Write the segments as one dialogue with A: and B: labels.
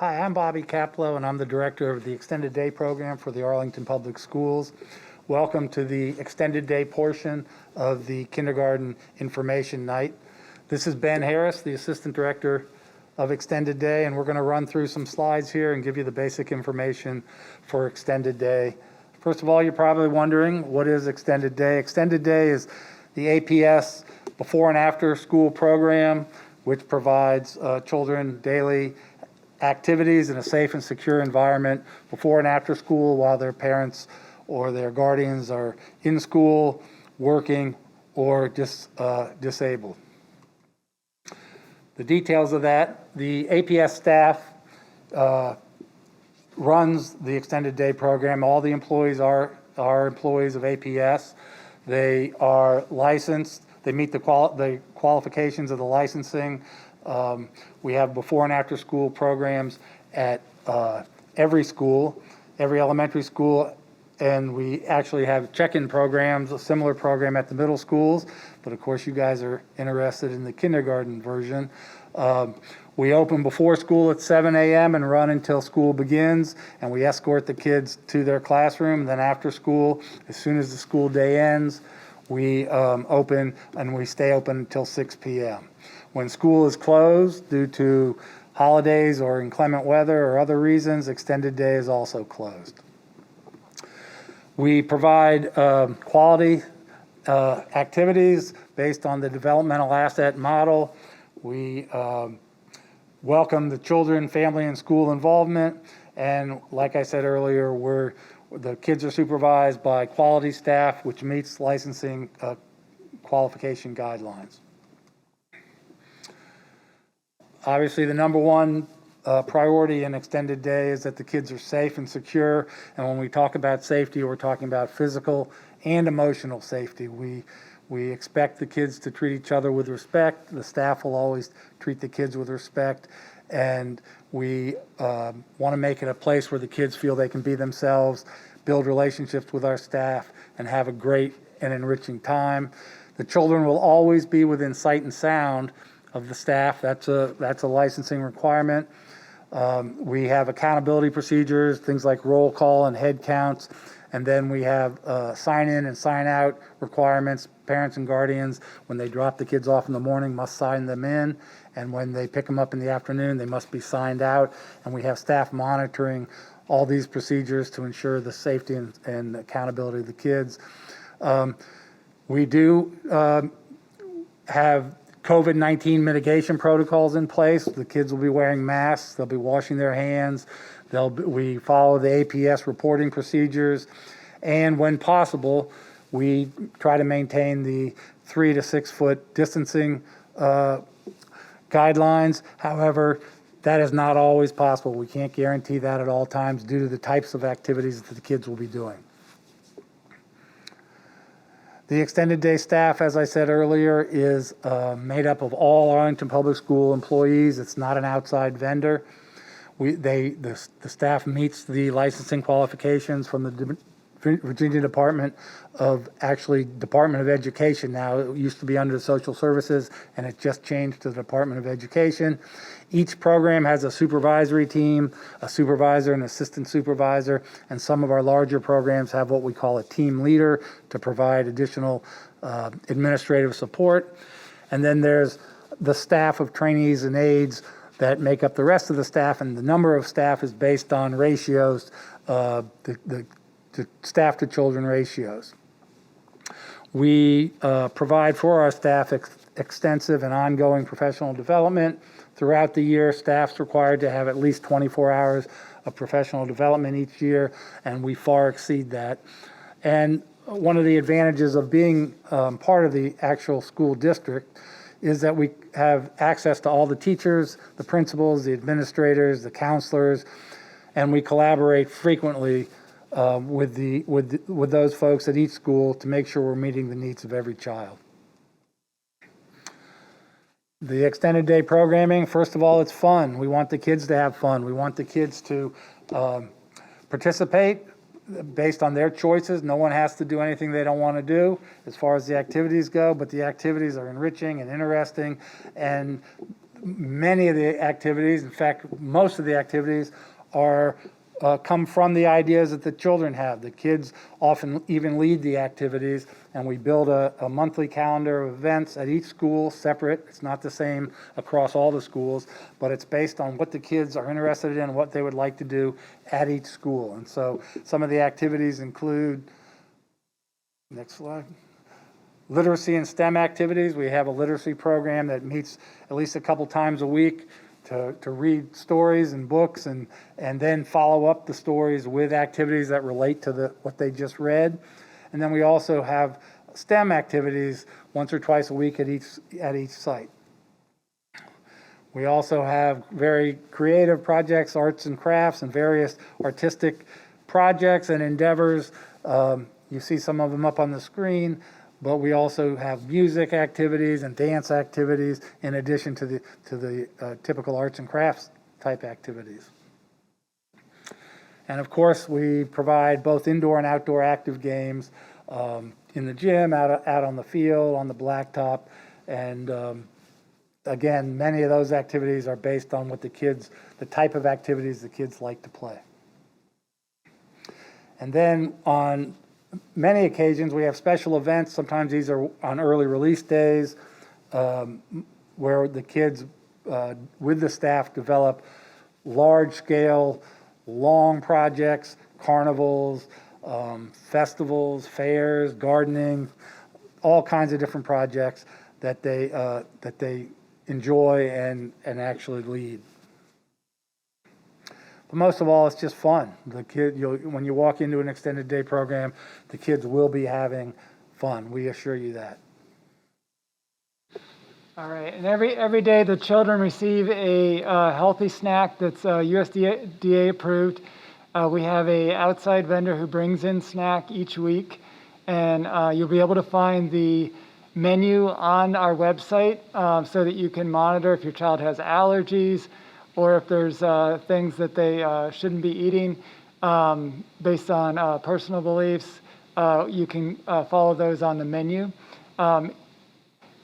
A: Hi, I'm Bobby Caplow, and I'm the director of the Extended Day Program for the Arlington Public Schools. Welcome to the Extended Day portion of the Kindergarten Information Night. This is Ben Harris, the Assistant Director of Extended Day, and we're going to run through some slides here and give you the basic information for Extended Day. First of all, you're probably wondering, what is Extended Day? Extended Day is the APS before and after school program, which provides children daily activities in a safe and secure environment before and after school while their parents or their guardians are in school, working, or disabled. The details of that: the APS staff runs the Extended Day program. All the employees are employees of APS. They are licensed. They meet the qualifications of the licensing. We have before and after school programs at every school, every elementary school, and we actually have check-in programs, a similar program at the middle schools, but of course you guys are interested in the kindergarten version. We open before school at 7 a.m. and run until school begins, and we escort the kids to their classroom. Then after school, as soon as the school day ends, we open, and we stay open until 6 p.m. When school is closed due to holidays or inclement weather or other reasons, Extended Day is also closed. We provide quality activities based on the developmental asset model. We welcome the children, family, and school involvement. And like I said earlier, the kids are supervised by quality staff, which meets licensing qualification guidelines. Obviously, the number one priority in Extended Day is that the kids are safe and secure. And when we talk about safety, we're talking about physical and emotional safety. We expect the kids to treat each other with respect. The staff will always treat the kids with respect. And we want to make it a place where the kids feel they can be themselves, build relationships with our staff, and have a great and enriching time. The children will always be within sight and sound of the staff. That's a licensing requirement. We have accountability procedures, things like roll call and head counts, and then we have sign in and sign out requirements. Parents and guardians, when they drop the kids off in the morning, must sign them in, and when they pick them up in the afternoon, they must be signed out. And we have staff monitoring all these procedures to ensure the safety and accountability of the kids. We do have COVID-19 mitigation protocols in place. The kids will be wearing masks. They'll be washing their hands. We follow the APS reporting procedures. And when possible, we try to maintain the 3 to 6 foot distancing guidelines. However, that is not always possible. We can't guarantee that at all times due to the types of activities that the kids will be doing. The Extended Day staff, as I said earlier, is made up of all Arlington Public School employees. It's not an outside vendor. The staff meets the licensing qualifications from the Virginia Department of Education now. It used to be under Social Services, and it just changed to the Department of Education. Each program has a supervisory team, a supervisor, an assistant supervisor, and some of our larger programs have what we call a team leader to provide additional administrative support. And then there's the staff of trainees and aides that make up the rest of the staff, and the number of staff is based on ratios, the staff to children ratios. We provide for our staff extensive and ongoing professional development. Throughout the year, staff's required to have at least 24 hours of professional development each year, and we far exceed that. And one of the advantages of being part of the actual school district is that we have access to all the teachers, the principals, the administrators, the counselors, and we collaborate frequently with those folks at each school to make sure we're meeting the needs of every child. The Extended Day programming, first of all, it's fun. We want the kids to have fun. We want the kids to participate based on their choices. No one has to do anything they don't want to do as far as the activities go, but the activities are enriching and interesting, and many of the activities, in fact, most of the activities are come from the ideas that the children have. The kids often even lead the activities, and we build a monthly calendar of events at each school, separate. It's not the same across all the schools, but it's based on what the kids are interested in, what they would like to do at each school. And so some of the activities include, next slide, literacy and STEM activities. We have a literacy program that meets at least a couple times a week to read stories and books and then follow up the stories with activities that relate to what they just read. And then we also have STEM activities once or twice a week at each site. We also have very creative projects, arts and crafts, and various artistic projects and endeavors. You see some of them up on the screen. But we also have music activities and dance activities in addition to the typical arts and crafts type activities. And of course, we provide both indoor and outdoor active games in the gym, out on the field, on the blacktop. And again, many of those activities are based on what the type of activities the kids like to play. And then on many occasions, we have special events. Sometimes these are on early release days where the kids, with the staff, develop large-scale, long projects, carnivals, festivals, fairs, gardening, all kinds of different projects that they enjoy and actually lead. But most of all, it's just fun. When you walk into an extended day program, the kids will be having fun. We assure you that.
B: All right, and every day the children receive a healthy snack that's USDA approved. We have a outside vendor who brings in snack each week, and you'll be able to find the menu on our website so that you can monitor if your child has allergies, or if there's things that they shouldn't be eating based on personal beliefs. You can follow those on the menu.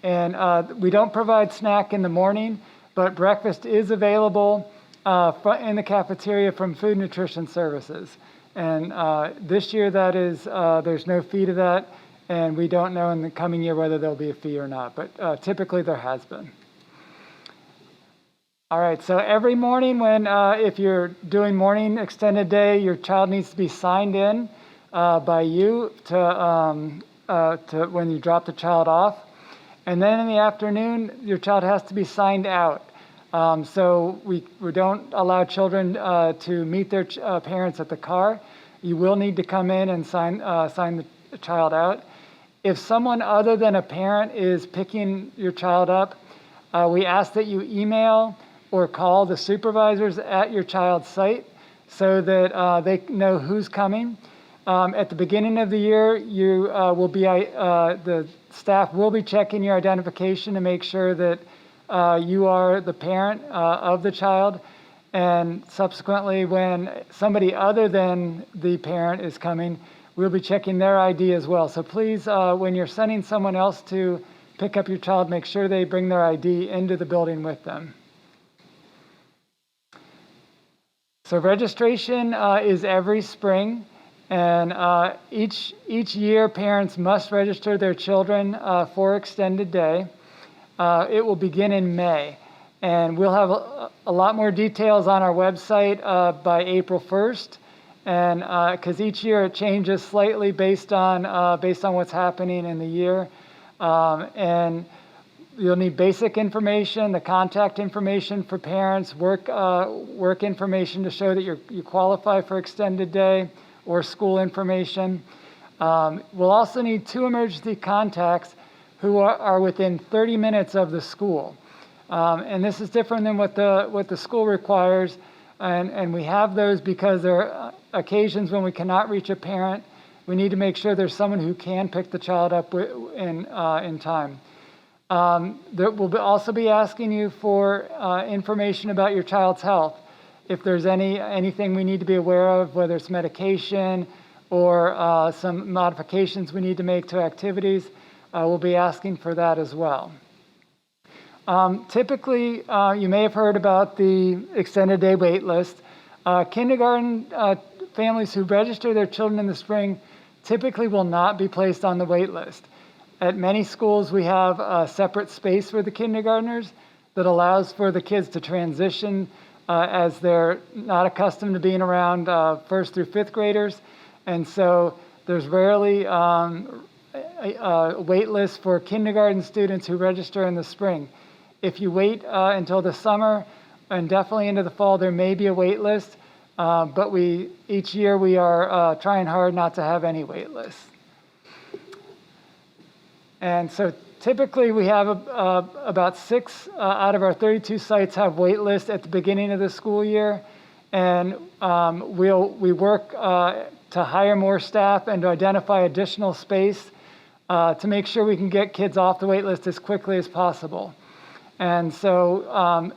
B: And we don't provide snack in the morning, but breakfast is available in the cafeteria from Food Nutrition Services. And this year that is, there's no fee to that, and we don't know in the coming year whether there'll be a fee or not, but typically there has been. All right, so every morning if you're doing morning extended day, your child needs to be signed in by you to when you drop the child off. And then in the afternoon, your child has to be signed out. So we don't allow children to meet their parents at the car. You will need to come in and sign the child out. If someone other than a parent is picking your child up, we ask that you email or call the supervisors at your child's site so that they know who's coming. At the beginning of the year, the staff will be checking your identification to make sure that you are the parent of the child. And subsequently, when somebody other than the parent is coming, we'll be checking their ID as well. So please, when you're sending someone else to pick up your child, make sure they bring their ID into the building with them. So registration is every spring, and each year parents must register their children for extended day. It will begin in May, and we'll have a lot more details on our website by April 1st, and because each year it changes slightly based on what's happening in the year, and you'll need basic information, the contact information for parents, work information to show that you qualify for extended day, or school information. We'll also need 2 emergency contacts who are within 30 minutes of the school. And this is different than what the school requires. And we have those because there are occasions when we cannot reach a parent. We need to make sure there's someone who can pick the child up in time. We'll also be asking you for information about your child's health. If there's anything we need to be aware of, whether it's medication or some modifications we need to make to activities, we'll be asking for that as well. Typically, you may have heard about the extended day wait list. Kindergarten families who register their children in the spring typically will not be placed on the wait list. At many schools, we have a separate space for the kindergartners that allows for the kids to transition as they're not accustomed to being around first through fifth graders. And so there's rarely a wait list for kindergarten students who register in the spring. If you wait until the summer and definitely into the fall, there may be a wait list, but each year we are trying hard not to have any wait lists. And so typically we have about 6 out of our 32 sites have wait lists at the beginning of the school year, and we work to hire more staff and to identify additional space to make sure we can get kids off the wait list as quickly as possible. And so,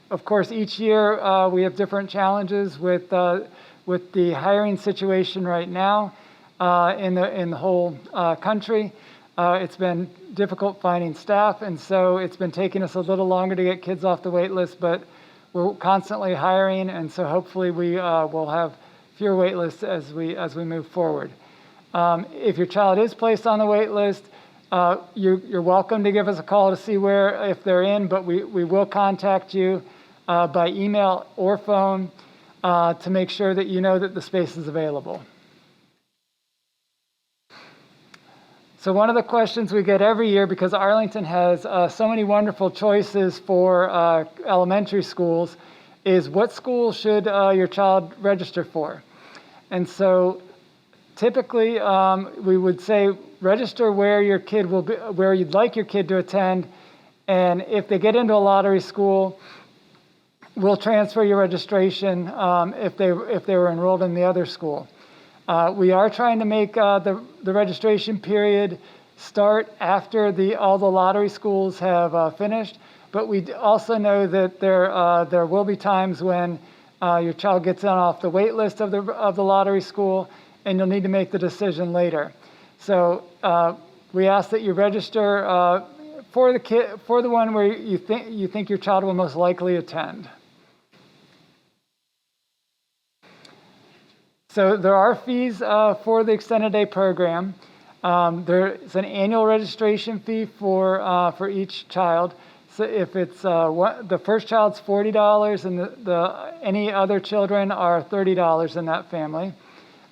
B: of course, each year we have different challenges with the hiring situation right now in the whole country. It's been difficult finding staff, and so it's been taking us a little longer to get kids off the wait list, but we're constantly hiring, and so hopefully we will have fewer wait lists as we move forward. If your child is placed on the wait list, you're welcome to give us a call to see if they're in, but we will contact you by email or phone to make sure that you know that the space is available. So one of the questions we get every year, because Arlington has so many wonderful choices for elementary schools, is what school should your child register for? And so typically we would say register where your kid will be, where you'd like your kid to attend, and if they get into a lottery school, we'll transfer your registration if they were enrolled in the other school. We are trying to make the registration period start after all the lottery schools have finished, but we also know that there will be times when your child gets on off the wait list of the lottery school, and you'll need to make the decision later. So we ask that you register for the one where you think your child will most likely attend. So there are fees for the extended day program. There is an annual registration fee for each child. So if it's the first child's $40 and any other children are $30 in that family.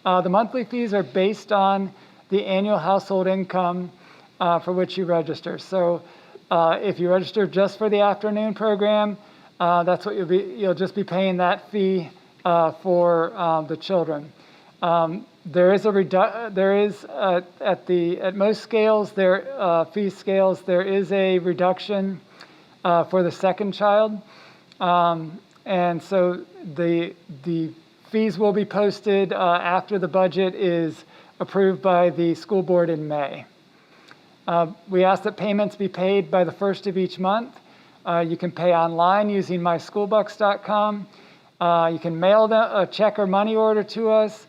B: The monthly fees are based on the annual household income for which you register. So if you register just for the afternoon program, that's what you'll just be paying that fee for the children. There is at most scales, fee scales, there is a reduction for the second child, and so the fees will be posted after the budget is approved by the school board in May. We ask that payments be paid by the first of each month. You can pay online using myschoolbucks.com. You can mail a check or money order to us,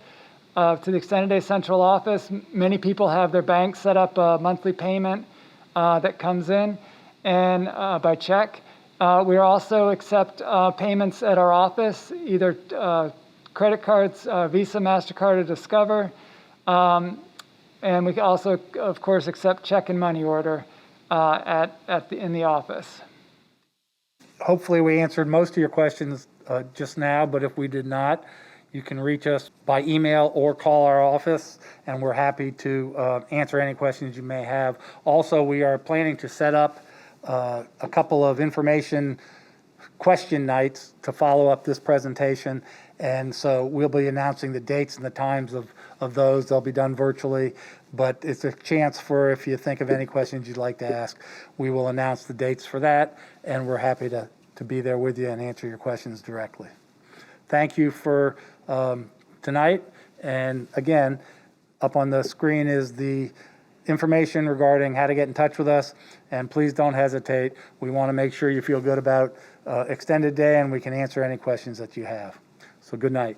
B: to the Extended Day Central Office. Many people have their bank set up a monthly payment that comes in and by check. We also accept payments at our office, either credit cards, Visa, MasterCard, or Discover. And we also, of course, accept check and money order in the office.
A: Hopefully we answered most of your questions just now, but if we did not, you can reach us by email or call our office, and we're happy to answer any questions you may have. Also, we are planning to set up a couple of information question nights to follow up this presentation, and so we'll be announcing the dates and the times of those. They'll be done virtually, but it's a chance for, if you think of any questions you'd like to ask, we will announce the dates for that, and we're happy to be there with you and answer your questions directly. Thank you for tonight, and again, up on the screen is the information regarding how to get in touch with us, and please don't hesitate. We want to make sure you feel good about extended day, and we can answer any questions that you have. So good night.